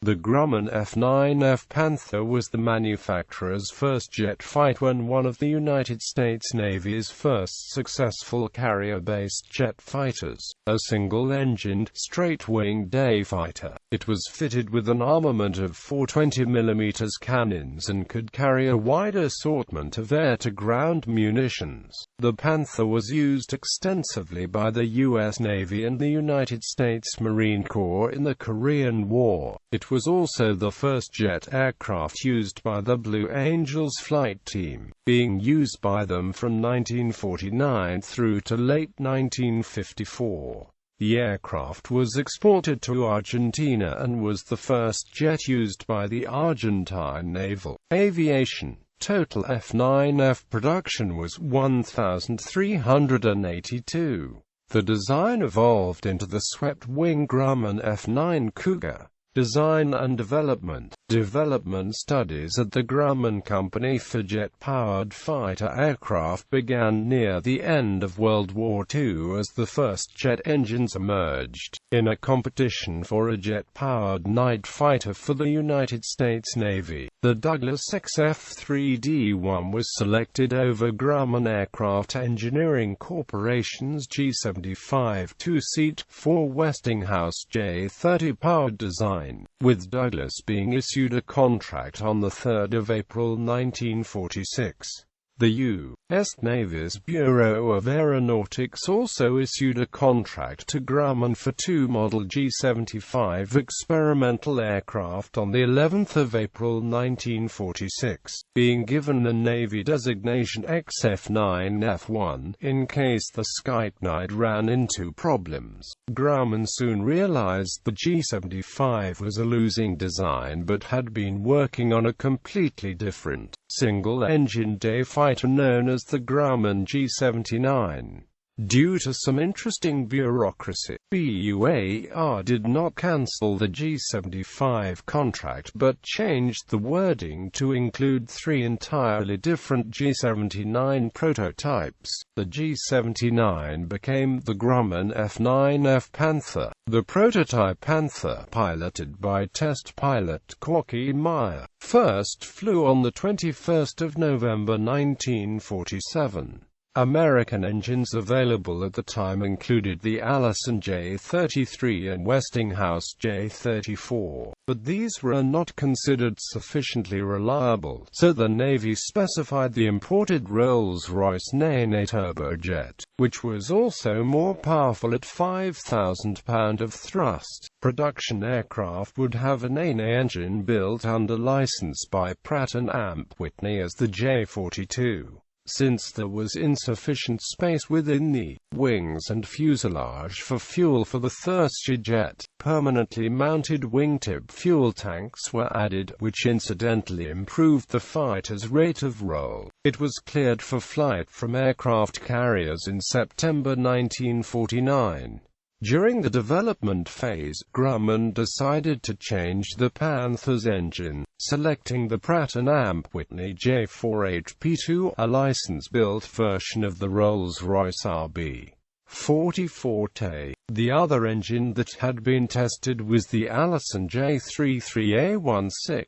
The Grumman F9F Panther was the manufacturer's first jet fighter and one of the United States Navy's first successful carrier-based jet fighters. A single-engined, straight-winged day fighter, it was fitted with an armament of 4 20mm cannons and could carry a wide assortment of air-to-ground munitions. The Panther was used extensively by the U.S. Navy and the United States Marine Corps in the Korean War. It was also the first jet aircraft used by the Blue Angels flight team, being used by them from 1949 through to late 1954. The aircraft was exported to Argentina and was the first jet used by the Argentine Naval Aviation. Total F9F production was 1,382. The design evolved into the swept-wing Grumman F9 Cougar. Design and development. Development studies at the Grumman Company for jet-powered fighter aircraft began near the end of World War II as the first jet engines emerged. In a competition for a jet-powered night fighter for the United States Navy, the Douglas XF-3D-1 was selected over Grumman Aircraft Engineering Corporation's G-75 two-seat, Westinghouse J-30 powered design, with Douglas being issued a contract on 3 April 1946. The U.S. Navy's Bureau of Aeronautics also issued a contract to Grumman for 2 Model G-75 experimental aircraft on the 11th of April 1946, being given the Navy designation XF9F1 in case the Skype ran into problems. Grumman soon realized the G-75 was a losing design but had been working on a completely different, single-engine day fighter known as the Grumman G-79. Due to some interesting bureaucracy, BUAR did not cancel the G-75 contract but changed the wording to include 3 entirely different G-79 prototypes. The G-79 became the Grumman F9F Panther. The prototype Panther, piloted by test pilot Corky Meyer, first flew on the 21st of November 1947. American engines available at the time included the Allison J-33 and Westinghouse J-34, but these were not considered sufficiently reliable, so the Navy specified the imported Rolls-Royce Nene turbojet, which was also more powerful at 5,000 pound of thrust. Production aircraft would have a Nene engine built under license by Pratt & Whitney as the J-42. Since there was insufficient space within the wings and fuselage for fuel for the Thurstonjet, permanently mounted wingtip fuel tanks were added, which incidentally improved the fighter's rate of roll. It was cleared for flight from aircraft carriers in September 1949. During the development phase, Grumman decided to change the Panther's engine, selecting the Pratt & Whitney J4HP2, a license-built version of the Rolls-Royce RB-44T. The other engine that had been tested was the Allison J33A16.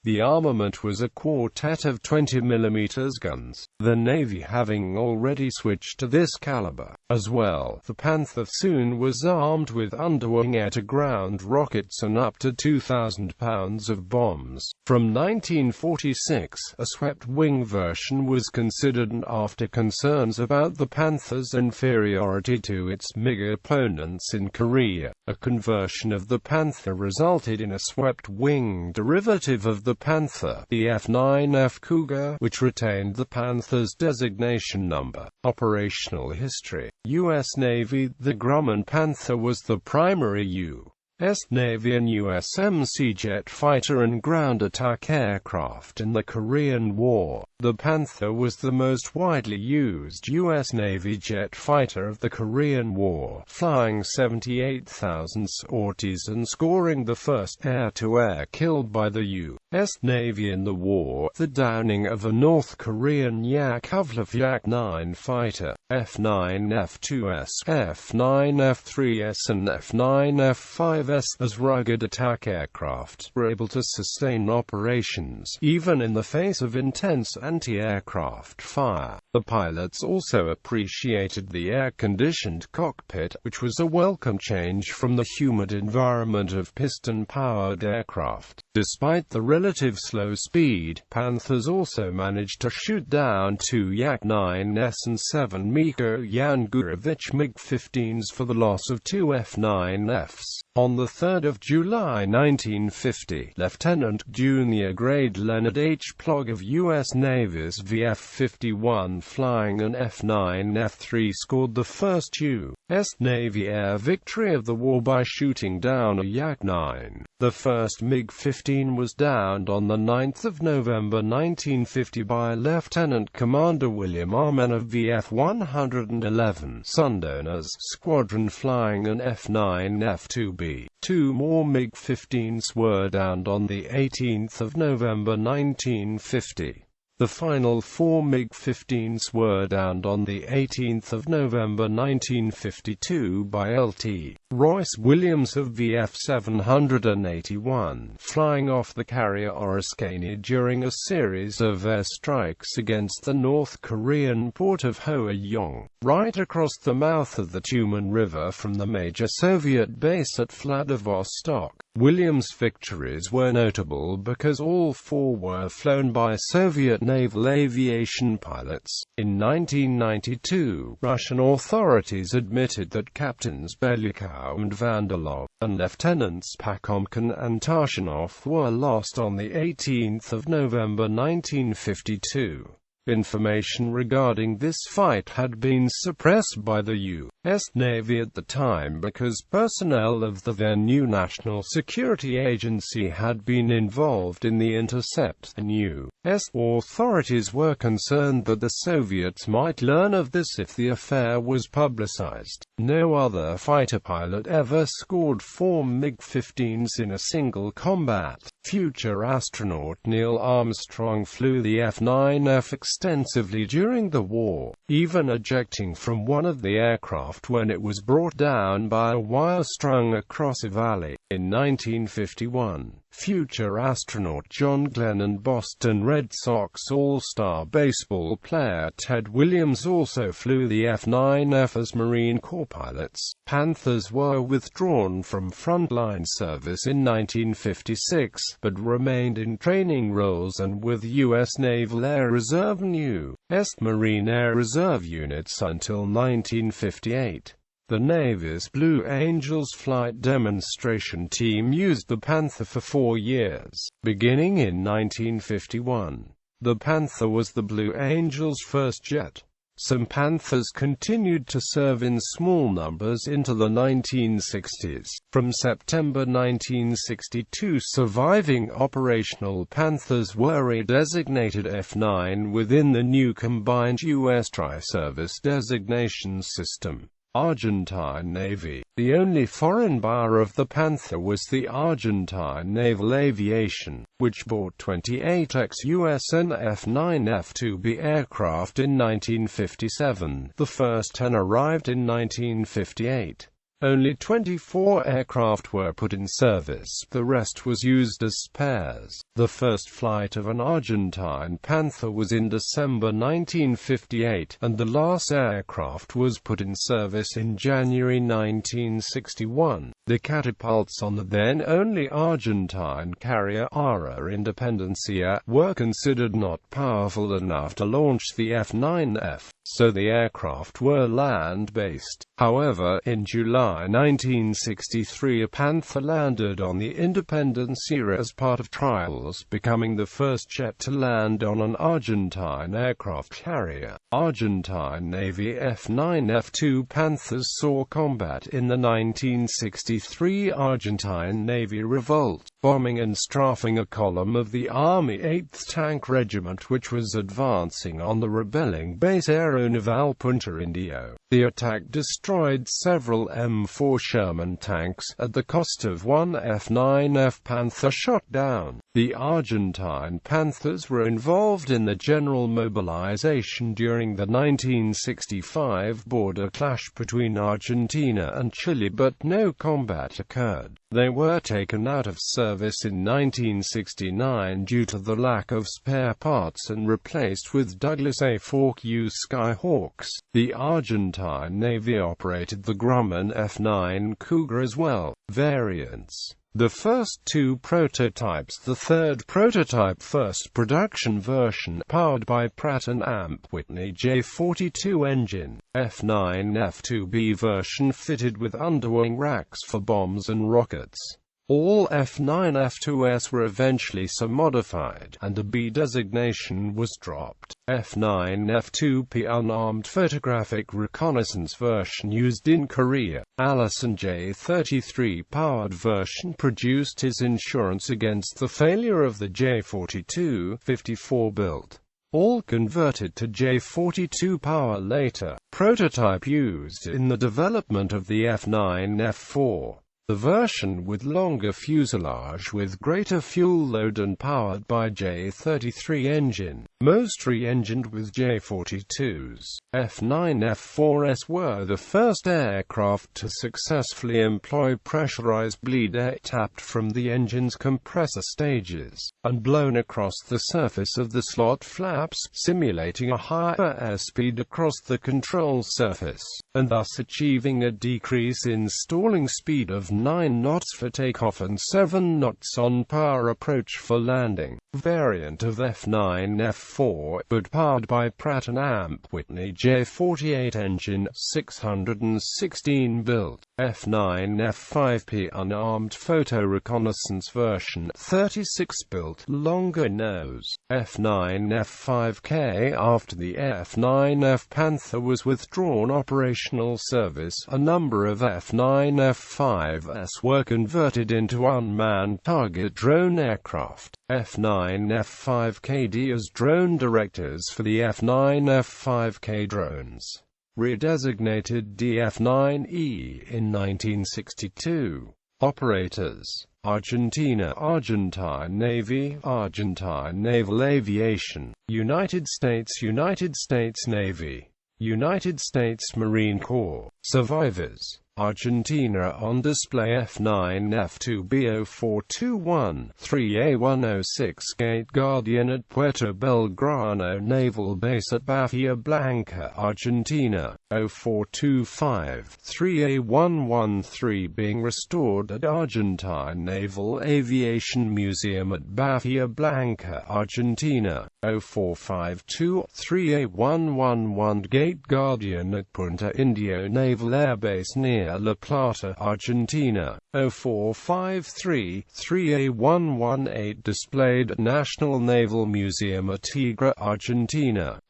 The armament was a quartet of 20mm guns, the Navy having already switched to this caliber. As well, the Panther soon was armed with underwing air-to-ground rockets and up to 2,000 pounds of bombs. From 1946, a swept-wing version was considered, and after concerns about the Panther's inferiority to its MiG opponents in Korea, a conversion of the Panther resulted in a swept-wing derivative of the Panther, the F9F Cougar, which retained the Panther's designation number. Operational history. U.S. Navy. The Grumman Panther was the primary U.S. Navy and USMC jet fighter and ground attack aircraft in the Korean War. The Panther was the most widely used U.S. Navy jet fighter of the Korean War, flying 78,000 sorties and scoring the first air-to-air kill by the U.S. Navy in the war, the downing of a North Korean Yakovlev Yak-9 fighter, F-9F2S, F-9F3S and F-9F5 F9F as rugged attack aircraft were able to sustain operations, even in the face of intense anti-aircraft fire. The pilots also appreciated the air-conditioned cockpit, which was a welcome change from the humid environment of piston-powered aircraft. Despite the relative slow speed, Panthers also managed to shoot down 2 Yak-9s and 7 Miko Yan-Gurevich MiG-15s for the loss of 2 F9Fs. On 3 July 1950, Lieutenant Junior Grade Leonard H. Plog of U.S. Navy's VF-51 flying an F9F3 scored the first U.S. Navy air victory of the war by shooting down a Yak-9. The first MiG-15 was downed on 9 November 1950 by Lieutenant Commander William R. Mann of VF-111 Sundowners Squadron flying an F9F2B. 2 more MiG-15s were downed on 18 November 1950. The final 4 MiG-15s were downed on 18 November 1952 by Lt. Royce Williams of VF-781, flying off the carrier Oriskany during a series of airstrikes against the North Korean port of Hwaeyong, right across the mouth of the Tumen River from the major Soviet base at Vladivostok. Williams' victories were notable because all 4 were flown by Soviet naval aviation pilots. In 1992, Russian authorities admitted that Captains Belikov and Vandelov, and Lieutenants Pakhomkin and Tashinov were lost on 18 November 1952. Information regarding this fight had been suppressed by the U.S. Navy at the time because personnel of the then new National Security Agency had been involved in the intercept, and U.S. authorities were concerned that the Soviets might learn of this if the affair was publicized. No other fighter pilot ever scored 4 MiG-15s in a single combat. Future astronaut Neil Armstrong flew the F9F extensively during the war, even ejecting from one of the aircraft when it was brought down by a wire strung across a valley. In 1951, future astronaut John Glenn and Boston Red Sox All-Star baseball player Ted Williams also flew the F9F as Marine Corps pilots. Panthers were withdrawn from frontline service in 1956, but remained in training roles and with U.S. Naval Air Reserve and U.S. Marine Air Reserve units until 1958. The Navy's Blue Angels flight demonstration team used the Panther for 4 years. Beginning in 1951, the Panther was the Blue Angels' first jet. Some Panthers continued to serve in small numbers into the 1960s. From September 1962, surviving operational Panthers were a designated F9 within the new combined U.S. Tri-Service designation system. Argentine Navy. The only foreign buyer of the Panther was the Argentine Naval Aviation, which bought 28 ex-USN F9F2B aircraft in 1957. The first 10 arrived in 1958. Only 24 aircraft were put in service, the rest was used as spares. The first flight of an Argentine Panther was in December 1958, and the last aircraft was put in service in January 1961. The catapults on the then only Argentine carrier Ara Independencia were considered not powerful enough to launch the F9F, so the aircraft were land-based. However, in July 1963 a Panther landed on the Independencia as part of trials, becoming the first jet to land on an Argentine aircraft carrier. Argentine Navy F9F2 Panthers saw combat in the 1963 Argentine Navy revolt, bombing and strafing a column of the Army 8th Tank Regiment which was advancing on the rebelling base Aeronaval Punta Indio. The attack destroyed several M4 Sherman tanks, at the cost of one F9F Panther shot down. The Argentine Panthers were involved in the general mobilization during the 1965 border clash between Argentina and Chile, but no combat combat occurred. They were taken out of service in 1969 due to the lack of spare parts and replaced with Douglas A-4U Skyhawks. The Argentine Navy operated the Grumman F9 Cougar as well. Variants: the first two prototypes, the third prototype first production version, powered by Pratt & Whitney J42 engine, F9F2B version fitted with underwing racks for bombs and rockets. All F9F2s were eventually so-modified, and a B designation was dropped. F9F2P unarmed photographic reconnaissance version used in Korea. Allison J33 powered version produced his insurance against the failure of the J42, 54 built. All converted to J42 power later. Prototype used in the development of the F9F4. The version with longer fuselage with greater fuel load and powered by J33 engine, most re-engined with J42s. F9F4s were the first aircraft to successfully employ pressurized bleed air tapped from the engine's compressor stages, and blown across the surface of the slot flaps, simulating a higher airspeed across the control surface, and thus achieving a decrease in stalling speed of 9 knots for takeoff and 7 knots on power approach for landing. Variant of F9F4, but powered by Pratt & Whitney J48 engine, 616 built. F9F5P unarmed photo reconnaissance version, 36 built, longer nose. F9F5K after the F9F Panther was withdrawn operational service, a number of F9F5s were converted into unmanned target drone aircraft. F9F5KD as drone directors for the F9F5K drones. Redesignated DF9E in 1962. Operators: Argentina, Argentine Navy, Argentine Naval Aviation, United States Navy, United States Marine Corps. Survivors: Argentina on display F9F2B0421 3A106 Gate Guardian at Puerto Belgrano Naval Base at Bahia Blanca, Argentina, 0425 3A113 being restored at Argentine Naval Aviation Museum at Bahia Blanca, Argentina, 0452 3A111 Gate Guardian at Punta Indio Naval Air Base near La Plata, Argentina, 0453 3A118 displayed at National Naval Museum at Tigre, Argentina.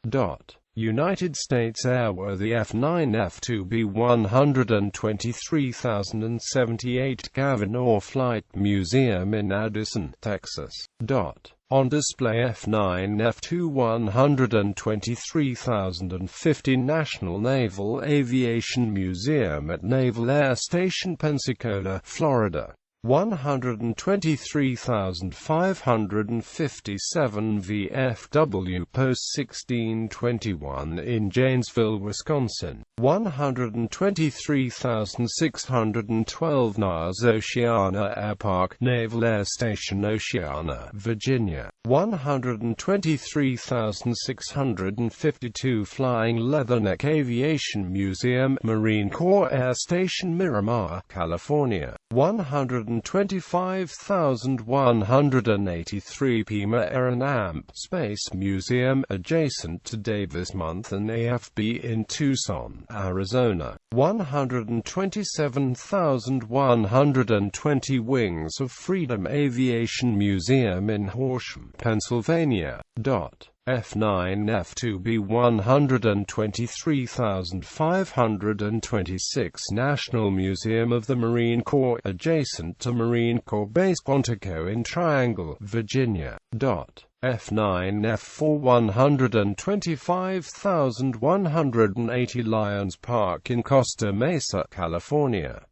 United States airworthy F9F2B 123,078 Cavanaugh Flight Museum in Addison, Texas. On display F9F2 123,050 National Naval Aviation Museum at Naval Air Station Pensacola, Florida. 123,557 VFW Post 1621 in Janesville, Wisconsin. 123,612 NAS Oceana Air Park, Naval Air Station Oceana, Virginia. 123,652 Flying Leatherneck Aviation Museum, Marine Corps Air Station Miramar, California. 125,183 Pima Air and Space Museum, adjacent to Davis Monthan AFB in Tucson, Arizona. 127,120 Wings of Freedom Aviation Museum in Horsham, Pennsylvania. F9F2B 123,526 National Museum of the Marine Corps, adjacent to Marine Corps Base Quantico in Triangle, Virginia. F9F4 125,180 Lions Park in Costa Mesa, California.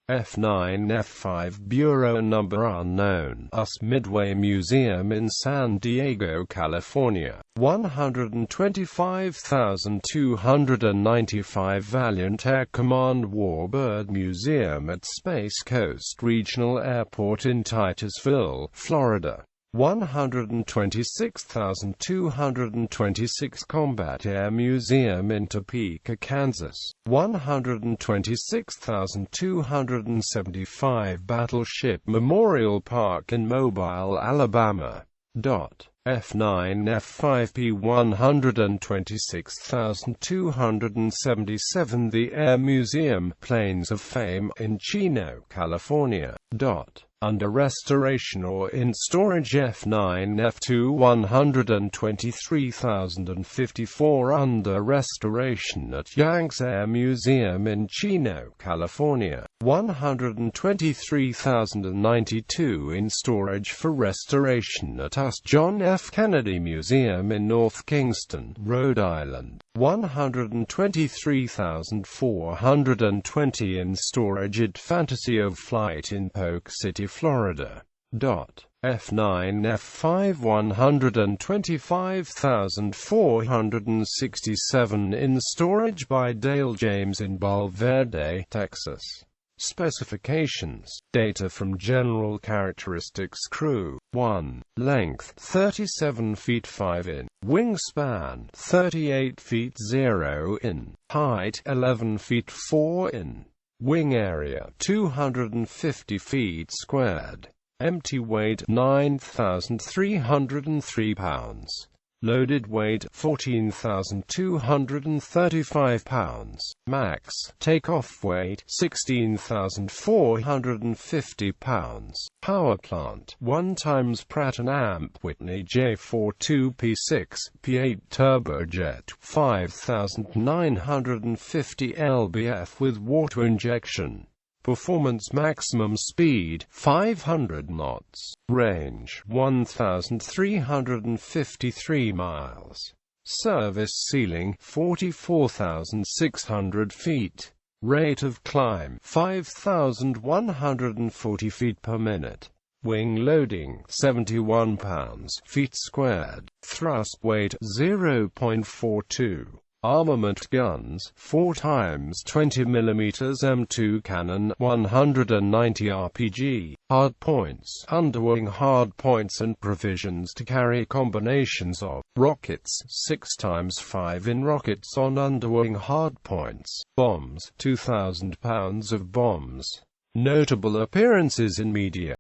F9F5 Bureau number unknown. US Midway Museum in San Diego, California. 125,295 Valiant Air Command Warbird Museum at Space Coast Regional Airport in Titusville, Florida. 126,226 Combat Air Museum in Topeka, Kansas. 126,275 Battleship Memorial Park in Mobile, Alabama. F9F5P 126,277 The Air Museum, Plains of Fame, in Chino, California. Under restoration or in storage F9F2 123,054 under restoration at Yanks Air Museum in Chino, California. 123,092 in storage for restoration at US John F. Kennedy Museum in North Kingston, Rhode Island. 123,420 in storage at Fantasy of Flight in Polk City, Florida. F9F5 125,467 in storage by Dale James in Valverde, Texas. Specifications. Data from General Characteristics Crew. 1. Length 37 feet 5 in. Wingspan 38 feet 0 in. Height 11 feet 4 in. Wing area 250 feet squared. Empty weight 9,303 pounds. Loaded weight 14,235 pounds. Max takeoff weight 16,450 pounds. Power plant 1 times Pratt & Amp Whitney J42P6 P8 turbojet 5,950 lbf with water injection. Performance maximum speed 500 knots. Range 1,353 miles. Service ceiling 44,600 feet. Rate of climb 5,140 feet per minute. Wing loading 71 pounds feet squared. Thrust weight 0.42. Armament guns 4 times 20 mm M2 cannon 190 RPG. Hardpoints, underwing hardpoints and provisions to carry combinations of rockets 6 times 5 in rockets on underwing hardpoints. Bombs 2,000 pounds of bombs. Notable appearances in media.